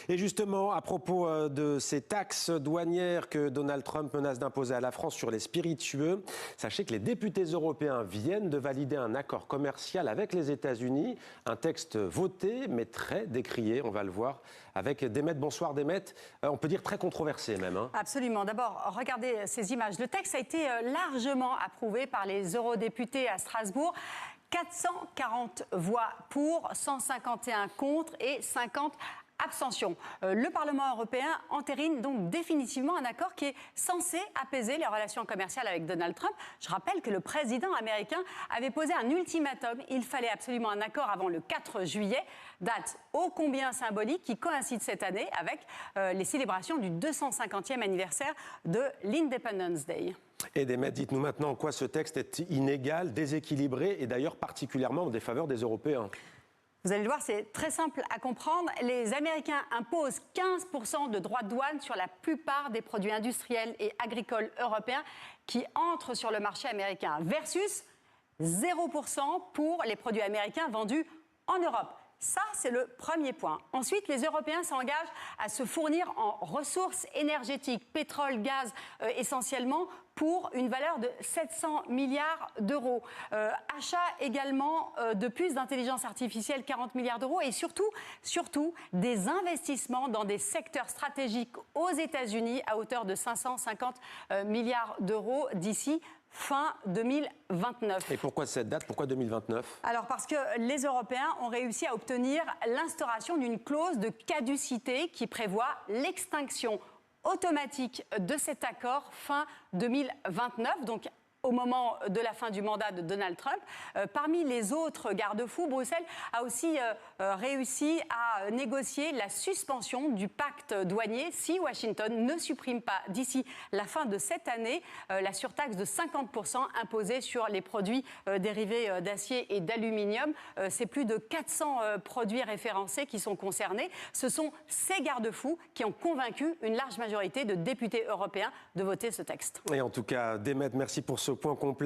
Et justement, à propos de ces taxes douanières que Donald Trump menace d'imposer à la France sur les spiritueux, sachez que les députés européens viennent de valider un accord commercial avec les États-Unis. Un texte voté, mais très décrié, on va le voir, avec Demet. Bonsoir Demet. On peut dire très controversé même. Absolument. D'abord, regardez ces images. Le texte a été largement approuvé par les eurodéputés à Strasbourg. 440 voix pour, 151 contre et 50 abstentions. Le Parlement européen entérine donc définitivement un accord qui est censé apaiser les relations commerciales avec Donald Trump. Je rappelle que le président américain avait posé un ultimatum. Il fallait absolument un accord avant le 4 juillet, date ô combien symbolique qui coïncide cette année avec les célébrations du 250e anniversaire de l'Independence Day. Et Demet, dites-nous maintenant en quoi ce texte est inégal, déséquilibré et d'ailleurs particulièrement en défaveur des Européens. Vous allez le voir, c'est très simple à comprendre. Les Américains imposent 15% de droits de douane sur la plupart des produits industriels et agricoles européens qui entrent sur le marché américain, versus 0% pour les produits américains vendus en Europe. Ça, c'est le premier point. Ensuite, les Européens s'engagent à se fournir en ressources énergétiques, pétrole, gaz essentiellement, pour une valeur de 700 milliards d'euros. Achat également de puces d'intelligence artificielle, 40 milliards d'euros. Et surtout, des investissements dans des secteurs stratégiques aux États-Unis à hauteur de 550 milliards d'euros d'ici fin 2029. Et pourquoi cette date? Pourquoi 2029? Alors parce que les Européens ont réussi à obtenir l'instauration d'une clause de caducité qui prévoit l'extinction automatique de cet accord fin 2029, donc au moment de la fin du mandat de Donald Trump. Parmi les autres garde-fous, Bruxelles a aussi réussi à négocier la suspension du pacte douanier si Washington ne supprime pas d'ici la fin de cette année la surtaxe de 50% imposée sur les produits dérivés d'acier et d'aluminium. C'est plus de 400 produits référencés qui sont concernés. Ce sont ces garde-fous qui ont convaincu une large majorité de députés européens de voter ce texte. Et en tout cas, Demet, merci pour ce point complet.